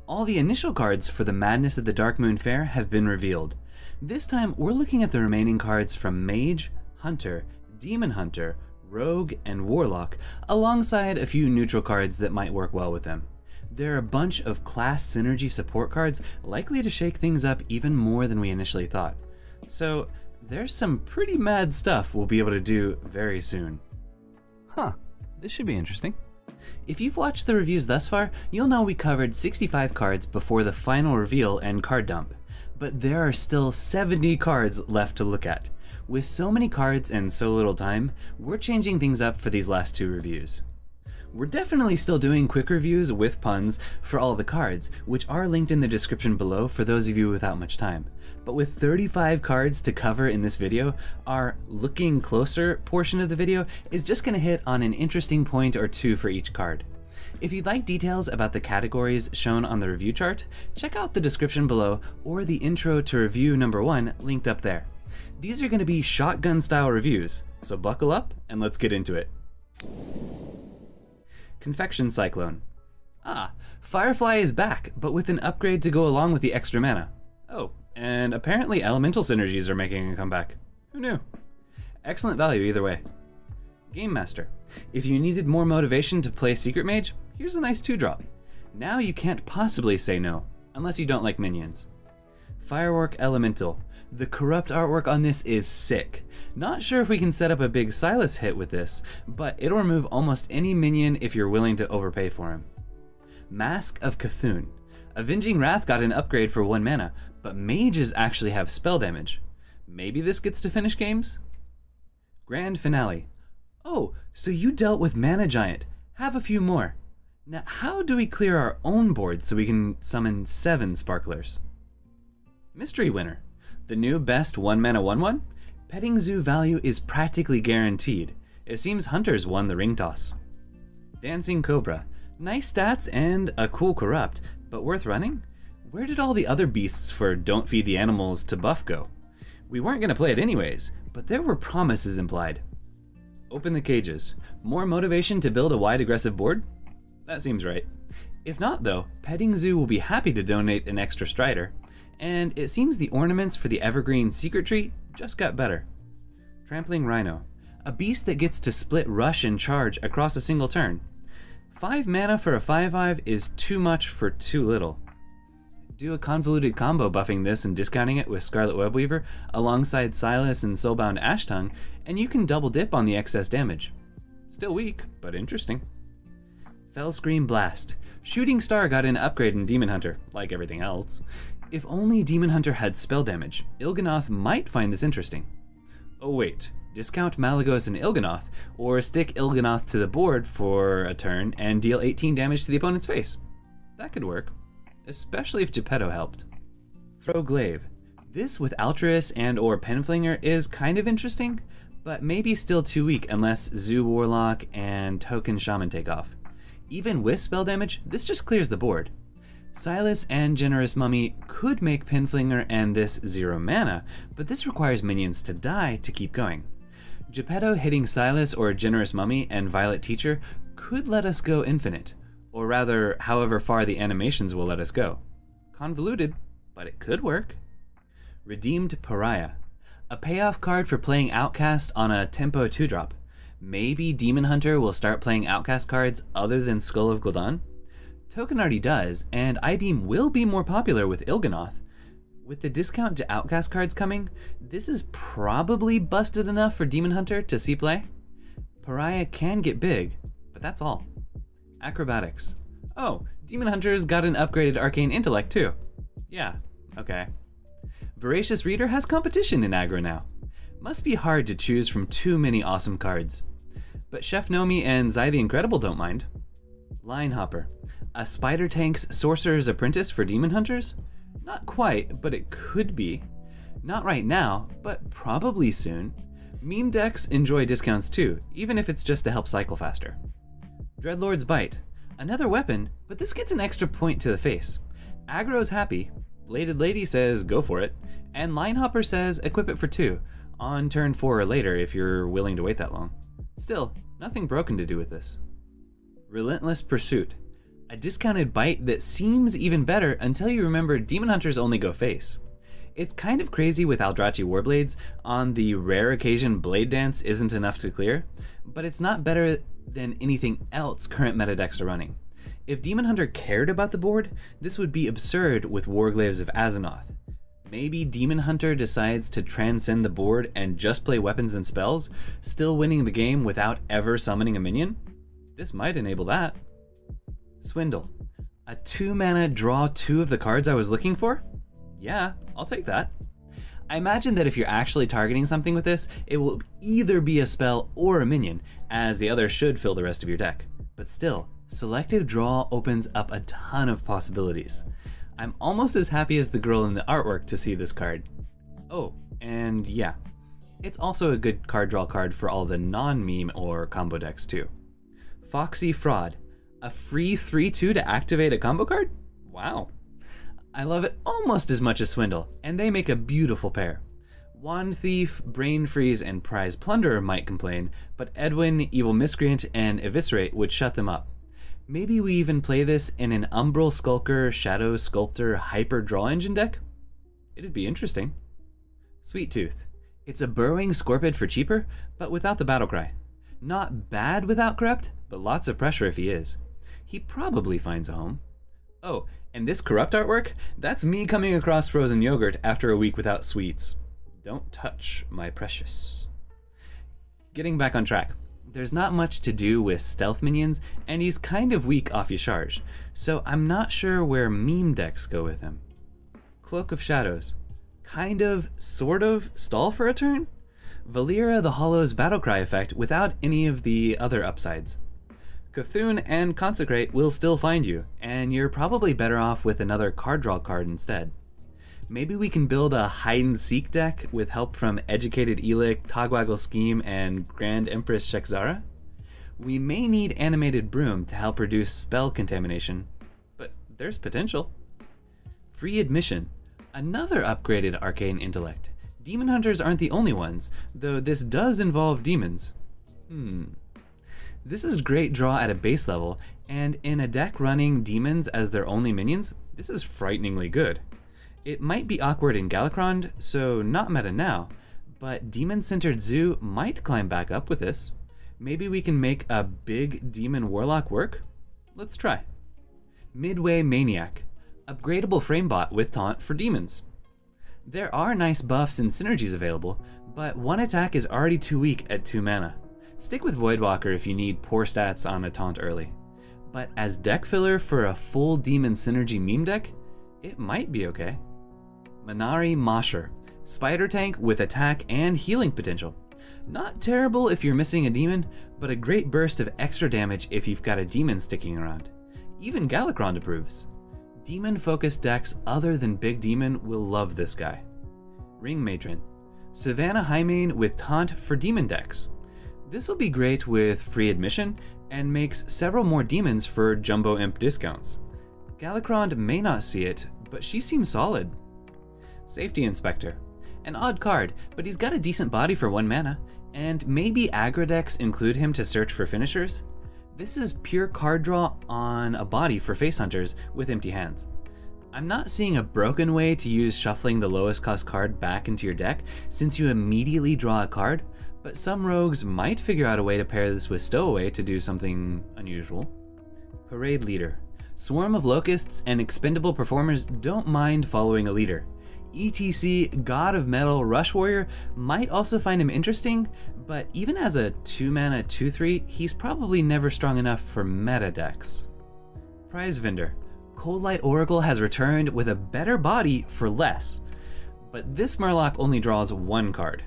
All the initial cards for the Madness of the Darkmoon Faire have been revealed. This time, we're looking at the remaining cards from Mage, Hunter, Demon Hunter, Rogue, and Warlock, alongside a few neutral cards that might work well with them. There are a bunch of class synergy support cards likely to shake things up even more than we initially thought. So, there's some pretty mad stuff we'll be able to do very soon. Huh, this should be interesting. If you've watched the reviews thus far, you'll know we covered 65 cards before the final reveal and card dump. But there are still 70 cards left to look at. With so many cards and so little time, we're changing things up for these last two reviews. We're definitely still doing quick reviews with puns for all the cards, which are linked in the description below for those of you without much time. But with 35 cards to cover in this video, our looking closer portion of the video is just going to hit on an interesting point or two for each card. If you'd like details about the categories shown on the review chart, check out the description below or the intro to review number 1 linked up there. These are going to be shotgun style reviews, so buckle up and let's get into it. Confection Cyclone. Ah, Firefly is back, but with an upgrade to go along with the extra mana. Oh, and apparently elemental synergies are making a comeback. Who knew? Excellent value either way. Game Master. If you needed more motivation to play Secret Mage, here's a nice 2-drop. Now you can't possibly say no, unless you don't like minions. Firework Elemental. The corrupt artwork on this is sick. Not sure if we can set up a big Silas hit with this, but it'll remove almost any minion if you're willing to overpay for him. Mask of Cthulhu. Avenging Wrath got an upgrade for 1 mana, but mages actually have spell damage. Maybe this gets to finish games? Grand Finale. Oh, so you dealt with Mana Giant. Have a few more. Now, how do we clear our own board so we can summon 7 Sparklers? Mystery Winner. The new best 1 mana 1/1? Petting Zoo value is practically guaranteed. It seems Hunters won the ring toss. Dancing Cobra. Nice stats and a cool corrupt, but worth running? Where did all the other beasts for Don't Feed the Animals to buff go? We weren't going to play it anyways, but there were promises implied. Open the Cages. More motivation to build a wide aggressive board? That seems right. If not though, Petting Zoo will be happy to donate an extra Strider. And it seems the ornaments for the Evergreen Secret Tree just got better. Trampling Rhino. A beast that gets to split rush and charge across a single turn. 5 mana for a 5/5 is too much for too little. Do a convoluted combo buffing this and discounting it with Scarlet Webweaver alongside Silas and Soulbound Ashtongue, and you can double dip on the excess damage. Still weak, but interesting. Fellscream Blast. Shooting Star got an upgrade in Demon Hunter, like everything else. If only Demon Hunter had spell damage, Il'gynoth might find this interesting. Oh wait, discount Malygos and Il'gynoth, or stick Il'gynoth to the board for a turn and deal 18 damage to the opponent's face. That could work, especially if Geppetto helped. Throw Glaive. This with Altruis and or Penflinger is kind of interesting, but maybe still too weak unless Zoo Warlock and Token Shaman take off. Even with spell damage, this just clears the board. Silas and Generous Mummy could make Penflinger and this 0 mana, but this requires minions to die to keep going. Geppetto hitting Silas or Generous Mummy and Violet Teacher could let us go infinite, or rather, however far the animations will let us go. Convoluted, but it could work. Redeemed Pariah. A payoff card for playing Outcast on a tempo 2-drop. Maybe Demon Hunter will start playing Outcast cards other than Skull of Gul'dan? Token already does, and I-Beam will be more popular with Il'gynoth. With the discount to Outcast cards coming, this is probably busted enough for Demon Hunter to see play. Pariah can get big, but that's all. Acrobatics. Oh, Demon Hunter's got an upgraded Arcane Intellect too. Yeah, okay. Voracious Reader has competition in aggro now. Must be hard to choose from too many awesome cards. But Chef Nomi and Zai the Incredible don't mind. Line Hopper. A Spider Tank's Sorcerer's Apprentice for Demon Hunters? Not quite, but it could be. Not right now, but probably soon. Meme decks enjoy discounts too, even if it's just to help cycle faster. Dreadlord's Bite. Another weapon, but this gets an extra point to the face. Aggro's happy. Bladed Lady says go for it. And Line Hopper says equip it for 2, on turn 4 or later if you're willing to wait that long. Still, nothing broken to do with this. Relentless Pursuit. A discounted bite that seems even better until you remember Demon Hunters only go face. It's kind of crazy with Eldrazi Warblades. On the rare occasion Blade Dance isn't enough to clear, but it's not better than anything else current meta decks are running. If Demon Hunter cared about the board, this would be absurd with Warglaves of Azzinoth. Maybe Demon Hunter decides to transcend the board and just play weapons and spells, still winning the game without ever summoning a minion? This might enable that. Swindle. A 2-mana draw 2 of the cards I was looking for? Yeah, I'll take that. I imagine that if you're actually targeting something with this, it will either be a spell or a minion, as the other should fill the rest of your deck. But still, selective draw opens up a ton of possibilities. I'm almost as happy as the girl in the artwork to see this card. Oh, and yeah, it's also a good card draw card for all the non-meme or combo decks too. Foxy Fraud, a free 3/2 to activate a combo card? Wow. I love it almost as much as Swindle, and they make a beautiful pair. Wand Thief, Brain Freeze, and Prize Plunderer might complain, but Edwin, Evil Miscreant, and Eviscerate would shut them up. Maybe we even play this in an Umbral Skulker, Shadow Sculptor, Hyper Draw Engine deck? It'd be interesting. Sweet Tooth. It's a burrowing Scorpid for cheaper, but without the battlecry. Not bad without Corrupt, but lots of pressure if he is. He probably finds a home. Oh, and this Corrupt artwork? That's me coming across frozen yogurt after a week without sweets. Don't touch my precious. Getting back on track. There's not much to do with stealth minions, and he's kind of weak off Yasharj, so I'm not sure where meme decks go with him. Cloak of Shadows. Kind of, sort of, stall for a turn? Valera the Hollow's Battlecry effect without any of the other upsides. Cthulhu and Consecrate will still find you, and you're probably better off with another card draw card instead. Maybe we can build a hide-and-seek deck with help from Educated Elic, Togwaggle Scheme, and Grand Empress Shekzara? We may need Animated Broom to help reduce spell contamination, but there's potential. Free Admission, another upgraded Arcane Intellect. Demon Hunters aren't the only ones, though this does involve demons. This is great draw at a base level, and in a deck running demons as their only minions, this is frighteningly good. It might be awkward in Galakrond, so not meta now, but Demon-Centered Zoo might climb back up with this. Maybe we can make a big Demon Warlock work? Let's try. Midway Maniac, upgradable framebot with taunt for demons. There are nice buffs and synergies available, but one attack is already too weak at 2 mana. Stick with Voidwalker if you need poor stats on a taunt early. But as deck filler for a full demon synergy meme deck, it might be okay. Manari Mosher, spider tank with attack and healing potential. Not terrible if you're missing a demon, but a great burst of extra damage if you've got a demon sticking around. Even Galakrond approves. Demon-focused decks other than Big Demon will love this guy. Ring Matron, Savannah Highmane with taunt for demon decks. This will be great with free admission and makes several more demons for Jumbo Imp discounts. Galakrond may not see it, but she seems solid. Safety Inspector. An odd card, but he's got a decent body for 1 mana, and maybe aggro decks include him to search for finishers? This is pure card draw on a body for face hunters with empty hands. I'm not seeing a broken way to use shuffling the lowest cost card back into your deck since you immediately draw a card, but some rogues might figure out a way to pair this with Stowaway to do something unusual. Parade Leader. Swarm of Locusts and expendable performers don't mind following a leader. ETC God of Metal Rush Warrior might also find him interesting, but even as a 2-mana 2/3, he's probably never strong enough for meta decks. Prize Vendor. Cold Light Oracle has returned with a better body for less, but this Murloc only draws 1 card.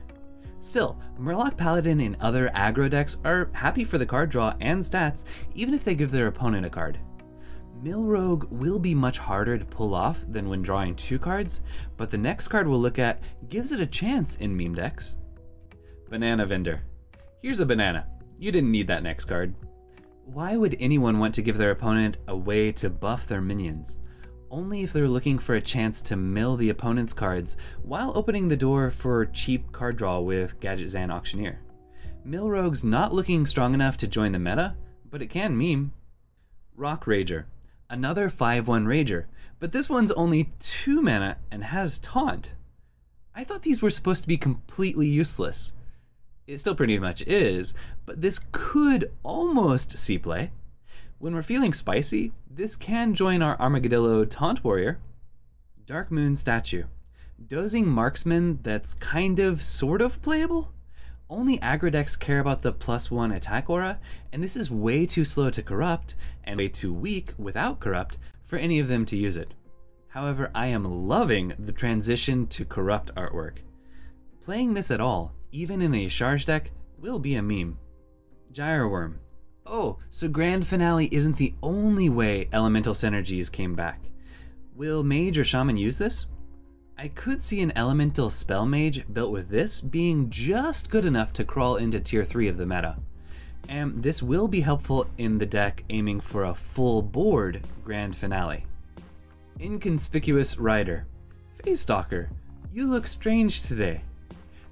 Still, Murloc Paladin and other aggro decks are happy for the card draw and stats, even if they give their opponent a card. Mill Rogue will be much harder to pull off than when drawing 2 cards, but the next card we'll look at gives it a chance in meme decks. Banana Vendor. Here's a banana. You didn't need that next card. Why would anyone want to give their opponent a way to buff their minions? Only if they're looking for a chance to mill the opponent's cards while opening the door for cheap card draw with Gadget Zan Auctioneer. Mill Rogue's not looking strong enough to join the meta, but it can meme. Rock Rager. Another 5/1 Rager, but this one's only 2 mana and has Taunt. I thought these were supposed to be completely useless. It still pretty much is, but this could almost see play. When we're feeling spicy, this can join our Armadillo Taunt Warrior. Darkmoon Statue. Dozing Marksman that's kind of, sort of playable? Only aggro decks care about the +1 attack aura, and this is way too slow to corrupt, and way too weak without corrupt for any of them to use it. However, I am loving the transition to corrupt artwork. Playing this at all, even in a charge deck, will be a meme. Gyroworm. Oh, so Grand Finale isn't the only way elemental synergies came back. Will Mage or Shaman use this? I could see an elemental spell mage built with this being just good enough to crawl into tier 3 of the meta. And this will be helpful in the deck aiming for a full board Grand Finale. Inconspicuous Rider. Phase Stalker, you look strange today.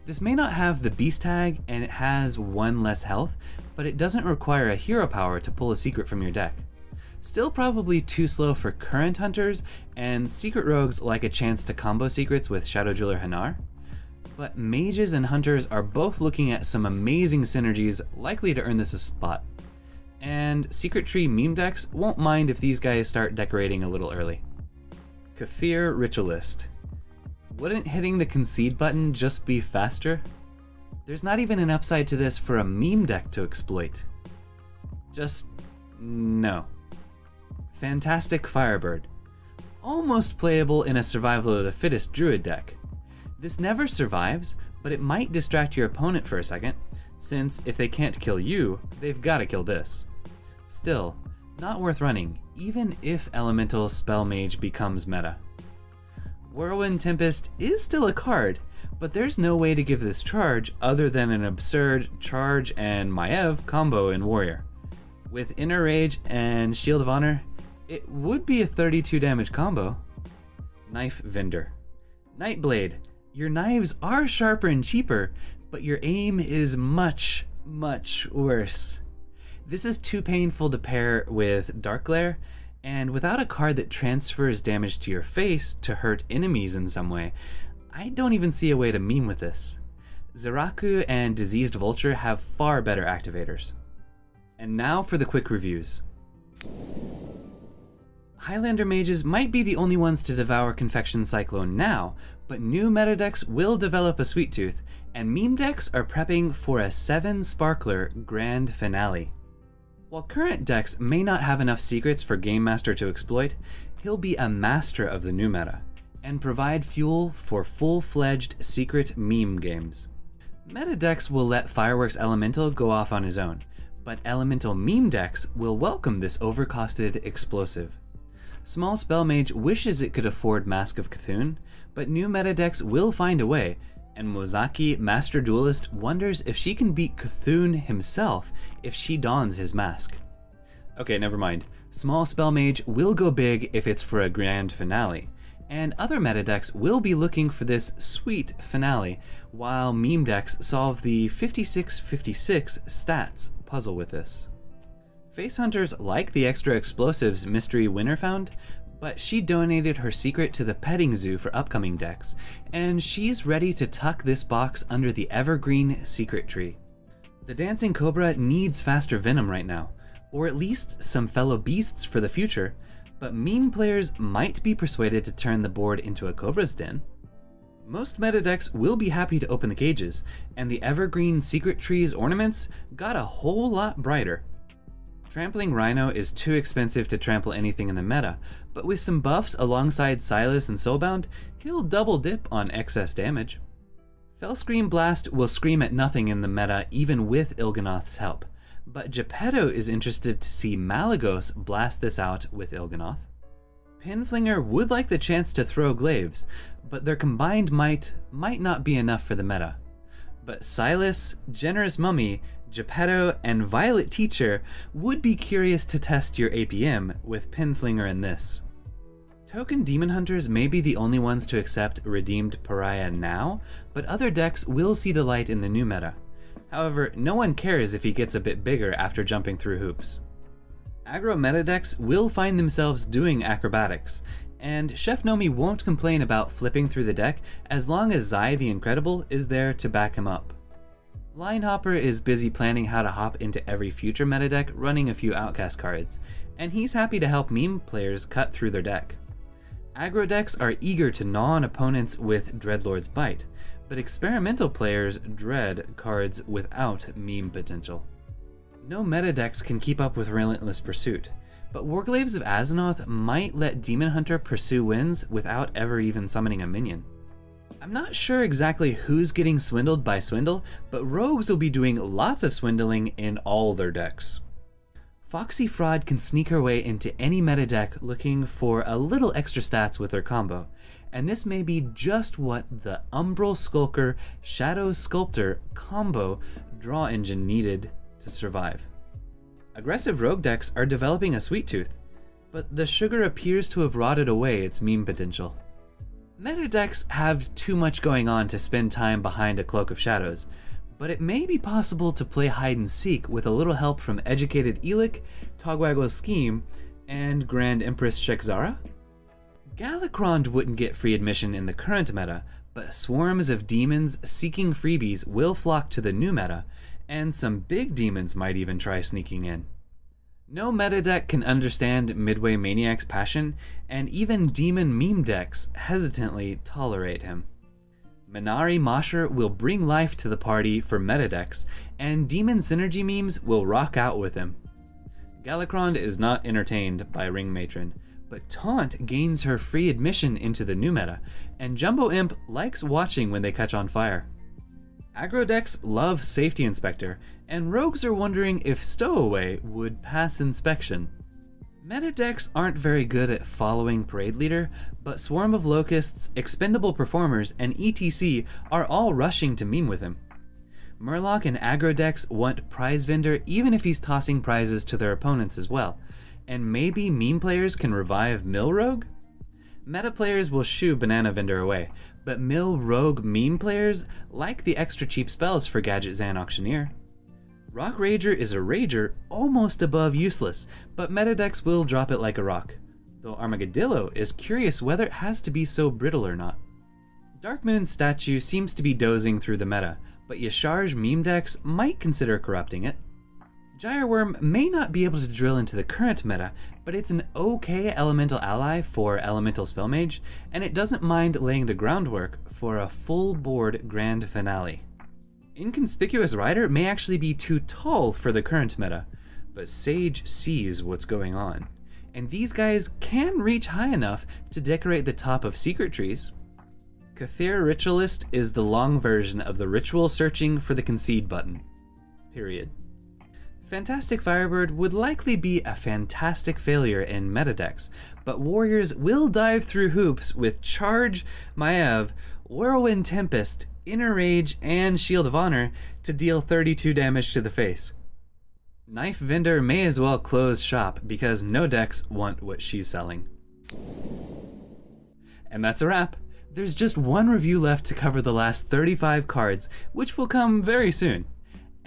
This may not have the beast tag and it has 1 less health, but it doesn't require a hero power to pull a secret from your deck. Still probably too slow for current hunters, and secret rogues like a chance to combo secrets with Shadow Jeweler Hanar. But mages and hunters are both looking at some amazing synergies likely to earn this a spot. And Secret Tree meme decks won't mind if these guys start decorating a little early. Kathir Ritualist. Wouldn't hitting the concede button just be faster? There's not even an upside to this for a meme deck to exploit. Just no. Fantastic Firebird. Almost playable in a Survival of the Fittest Druid deck. This never survives, but it might distract your opponent for a second, since if they can't kill you, they've gotta kill this. Still, not worth running, even if Elemental Spell Mage becomes meta. Whirlwind Tempest is still a card, but there's no way to give this charge other than an absurd charge and Maiev combo in Warrior. With Inner Rage and Shield of Honor, it would be a 32 damage combo. Knife Vendor. Nightblade. Your knives are sharper and cheaper, but your aim is much, much worse. This is too painful to pair with Dark Glare, and without a card that transfers damage to your face to hurt enemies in some way, I don't even see a way to meme with this. Zeraku and Diseased Vulture have far better activators. And now for the quick reviews. Highlander mages might be the only ones to devour Confection Cyclone now, but new meta decks will develop a Sweet Tooth, and meme decks are prepping for a 7 Sparkler Grand Finale. While current decks may not have enough secrets for Game Master to exploit, he'll be a master of the new meta, and provide fuel for full-fledged secret meme games. Meta decks will let Fireworks Elemental go off on his own, but Elemental meme decks will welcome this overcosted explosive. Small Spell Mage wishes it could afford Mask of Cthulhu, but new meta decks will find a way, and Mozaki, Master Duelist, wonders if she can beat Cthulhu himself if she dons his mask. Okay, never mind. Small Spell Mage will go big if it's for a Grand Finale, and other meta decks will be looking for this sweet finale, while meme decks solve the 56-56 stats puzzle with this. Face hunters like the extra explosives Mystery Winner found, but she donated her secret to the petting zoo for upcoming decks, and she's ready to tuck this box under the evergreen secret tree. The Dancing Cobra needs faster venom right now, or at least some fellow beasts for the future, but meme players might be persuaded to turn the board into a Cobra's Den. Most meta decks will be happy to open the cages, and the evergreen secret tree's ornaments got a whole lot brighter. Trampling Rhino is too expensive to trample anything in the meta, but with some buffs alongside Silas and Soulbound, he'll double dip on excess damage. Fellscream Blast will scream at nothing in the meta even with Il'gynoth's help, but Geppetto is interested to see Malygos blast this out with Il'gynoth. Pinflinger would like the chance to throw glaives, but their combined might not be enough for the meta. But Silas, Generous Mummy, Geppetto, and Violet Teacher would be curious to test your APM with Pinflinger in this. Token Demon Hunters may be the only ones to accept Redeemed Pariah now, but other decks will see the light in the new meta. However, no one cares if he gets a bit bigger after jumping through hoops. Aggro meta decks will find themselves doing acrobatics, and Chef Nomi won't complain about flipping through the deck as long as Zai the Incredible is there to back him up. Linehopper is busy planning how to hop into every future meta deck running a few Outcast cards, and he's happy to help meme players cut through their deck. Aggro decks are eager to gnaw on opponents with Dreadlord's Bite, but experimental players dread cards without meme potential. No meta decks can keep up with Relentless Pursuit, but Warglaves of Azzinoth might let Demon Hunter pursue wins without ever even summoning a minion. I'm not sure exactly who's getting swindled by Swindle, but rogues will be doing lots of swindling in all their decks. Foxy Fraud can sneak her way into any meta deck looking for a little extra stats with her combo, and this may be just what the Umbral Skulker Shadow Sculptor combo draw engine needed to survive. Aggressive rogue decks are developing a sweet tooth, but the sugar appears to have rotted away its meme potential. Meta decks have too much going on to spend time behind a Cloak of Shadows, but it may be possible to play hide and seek with a little help from Educated Elic, Togwaggle's Scheme, and Grand Empress Shekzara? Galakrond wouldn't get free admission in the current meta, but swarms of demons seeking freebies will flock to the new meta, and some big demons might even try sneaking in. No meta deck can understand Midway Maniac's passion, and even demon meme decks hesitantly tolerate him. Minari Mosher will bring life to the party for meta decks, and demon synergy memes will rock out with him. Galakrond is not entertained by Ring Matron, but Taunt gains her free admission into the new meta, and Jumbo Imp likes watching when they catch on fire. Aggro decks love Safety Inspector, and rogues are wondering if Stowaway would pass inspection. Meta decks aren't very good at following Parade Leader, but Swarm of Locusts, Expendable Performers, and ETC are all rushing to meme with him. Murloc and aggro decks want Prize Vendor even if he's tossing prizes to their opponents as well, and maybe meme players can revive Mill Rogue? Meta players will shoo Banana Vendor away, but Mill Rogue meme players like the extra cheap spells for Gadget Zan Auctioneer. Rock Rager is a Rager almost above useless, but meta decks will drop it like a rock, though Armagadillo is curious whether it has to be so brittle or not. Darkmoon's statue seems to be dozing through the meta, but Yashar's meme decks might consider corrupting it. Gyreworm may not be able to drill into the current meta, but it's an okay elemental ally for elemental spellmage, and it doesn't mind laying the groundwork for a full board grand finale. Inconspicuous Rider may actually be too tall for the current meta, but Sage sees what's going on, and these guys can reach high enough to decorate the top of secret trees. Cathir Ritualist is the long version of the ritual searching for the concede button. Period. Fantastic Firebird would likely be a fantastic failure in meta decks, but warriors will dive through hoops with Charge, Maev, Whirlwind Tempest, Inner Rage, and Shield of Honor to deal 32 damage to the face. Knife Vendor may as well close shop because no decks want what she's selling. And that's a wrap. There's just one review left to cover the last 35 cards, which will come very soon.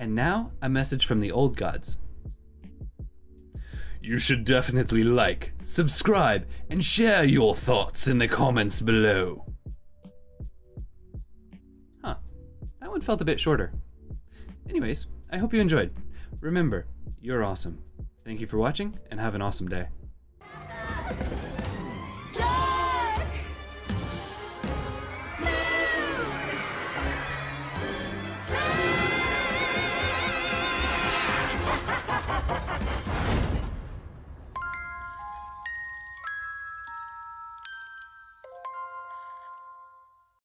And now, a message from the old gods. You should definitely like, subscribe, and share your thoughts in the comments below. Huh, that one felt a bit shorter. Anyways, I hope you enjoyed. Remember, you're awesome. Thank you for watching, and have an awesome day.